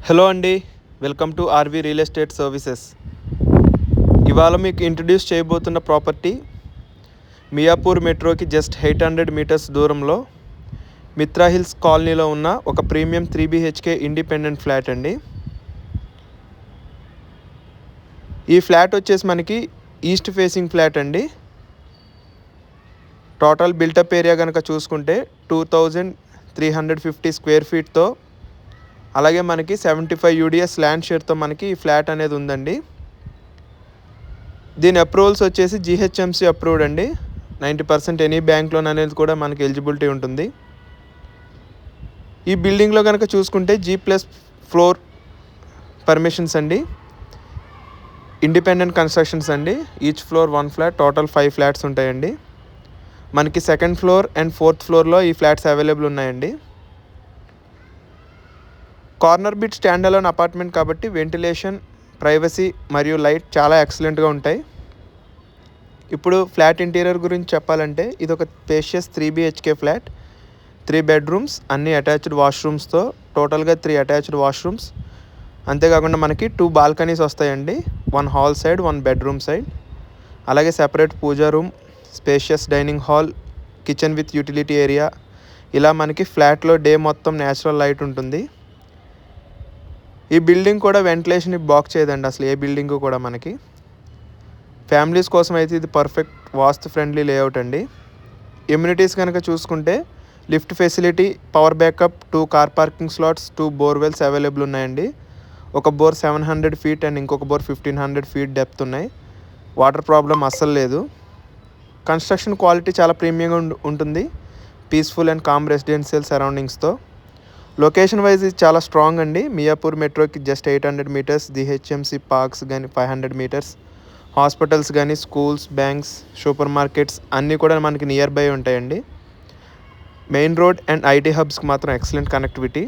Hello అండి, welcome to RV real estate services. ఇవాళ మీకు ఇంట్రడ్యూస్ చేయబోతున్న ప్రాపర్టీ మియాపూర్ మెట్రోకి జస్ట్ 800 మీటర్స్ దూరంలో మిత్రా హిల్స్ కాలనీలో ఉన్న ఒక ప్రీమియం 3 BHK ఇండిపెండెంట్ ఫ్లాట్ అండి. ఈ ఫ్లాట్ వచ్చేసి మనకి ఈస్ట్ ఫేసింగ్ ఫ్లాట్ అండి. టోటల్ బిల్టప్ ఏరియా కనుక చూసుకుంటే 2350 స్క్వేర్ ఫీట్తో, అలాగే మనకి 75 UDS ల్యాండ్ షేర్తో మనకి ఈ ఫ్లాట్ అనేది ఉందండి. దీని అప్రూవల్స్ వచ్చేసి GHMC అప్రూవ్డ్ అండి. 90% ఎనీ బ్యాంక్ లోన్ అనేది కూడా మనకి ఎలిజిబిలిటీ ఉంటుంది. ఈ బిల్డింగ్లో కనుక చూసుకుంటే G+ ఫ్లోర్ పర్మిషన్స్ అండి, ఇండిపెండెంట్ కన్స్ట్రక్షన్స్ అండి. Each floor 1 flat, total 5 flats ఉంటాయండి. మనకి సెకండ్ ఫ్లోర్ అండ్ ఫోర్త్ ఫ్లోర్లో ఈ ఫ్లాట్స్ అవైలబుల్ ఉన్నాయండి. Corner bit stand alone apartment కాబట్టి వెంటిలేషన్, ప్రైవసీ మరియు లైట్ చాలా ఎక్సలెంట్గా ఉంటాయి. ఇప్పుడు ఫ్లాట్ ఇంటీరియర్ గురించి చెప్పాలంటే ఇది ఒక స్పేషియస్ 3 BHK ఫ్లాట్, 3 బెడ్రూమ్స్, అన్ని అటాచ్డ్ వాష్రూమ్స్తో, టోటల్గా 3 అటాచ్డ్ వాష్రూమ్స్. అంతేకాకుండా మనకి 2 బాల్కనీస్ వస్తాయండి, 1 హాల్ సైడ్, 1 బెడ్రూమ్ సైడ్. అలాగే separate puja room, spacious dining hall, kitchen with utility area. ఇలా మనకి ఫ్లాట్లో డే మొత్తం న్యాచురల్ లైట్ ఉంటుంది. ఈ బిల్డింగ్ కూడా వెంటిలేషన్ బ్లాక్ చేయదండి అసలు ఏ బిల్డింగ్ కూడా. మనకి ఫ్యామిలీస్ కోసం అయితే ఇది పర్ఫెక్ట్ వాస్తు ఫ్రెండ్లీ లేఅవుట్ అండి. ఎమ్యూనిటీస్ కనుక చూసుకుంటే lift facility, power backup, 2 car parking slots, 2 borewells available ఉన్నాయండి. ఒక బోర్ 700 ఫీట్ అండ్ ఇంకొక బోర్ 1500 ఫీట్ డెప్త్ ఉన్నాయి. వాటర్ ప్రాబ్లం అస్సలు లేదు. కన్స్ట్రక్షన్ క్వాలిటీ చాలా ప్రీమియంగా ఉంటుంది. పీస్ఫుల్ అండ్ కామ్ రెసిడెన్షియల్ సరౌండింగ్స్తో. లొకేషన్ వైజ్ ఇది చాలా స్ట్రాంగ్ అండి. మియాపూర్ మెట్రోకి జస్ట్ 800 మీటర్స్, GHMC పార్క్స్ కానీ 500 మీటర్స్, హాస్పిటల్స్ కానీ, స్కూల్స్, బ్యాంక్స్, సూపర్ మార్కెట్స్ అన్నీ కూడా మనకి నియర్ బై ఉంటాయండి. మెయిన్ రోడ్ అండ్ IT హబ్స్కి మాత్రం ఎక్సలెంట్ కనెక్టివిటీ.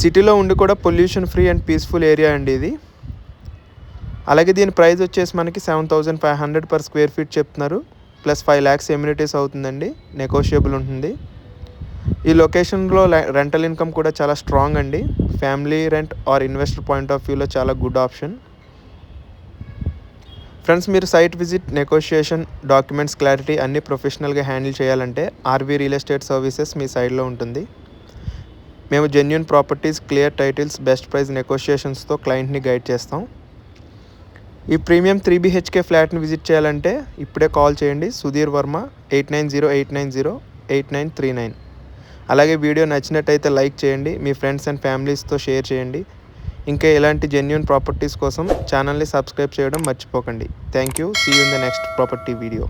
సిటీలో ఉండి కూడా pollution free and peaceful area అండి ఇది. అలాగే దీని ప్రైస్ వచ్చేసి మనకి 7500 పర్ స్క్వేర్ ఫీట్ చెప్తున్నారు. ప్లస్ 5 lakhs ఎమ్యూనిటీస్ అవుతుందండి, నెగోషియబుల్ ఉంటుంది. ఈ లొకేషన్లో రెంటల్ ఇన్కమ్ కూడా చాలా స్ట్రాంగ్ అండి. Family rent or investor point of వ్యూలో చాలా గుడ్ ఆప్షన్. ఫ్రెండ్స్, మీరు site visit, negotiation, documents clarity అన్నీ ప్రొఫెషనల్గా హ్యాండిల్ చేయాలంటే ఆర్వి రియల్ ఎస్టేట్ సర్వీసెస్ మీ సైడ్లో ఉంటుంది. మేము genuine properties, clear titles, best price నెగోషియేషన్స్తో క్లయింట్ని గైడ్ చేస్తాం. ఈ ప్రీమియం 3 BHK ఫ్లాట్ని విజిట్ చేయాలంటే ఇప్పుడే కాల్ చేయండి. సుధీర్ వర్మ, 8908908939. అలాగే వీడియో నచ్చినట్టయితే లైక్ చేయండి, మీ ఫ్రెండ్స్ అండ్ ఫ్యామిలీస్తో షేర్ చేయండి. ఇంకా ఇలాంటి జెన్యూన్ ప్రాపర్టీస్ కోసం ఛానల్ని సబ్స్క్రైబ్ చేయడం మర్చిపోకండి. Thank you. See you in the next property video.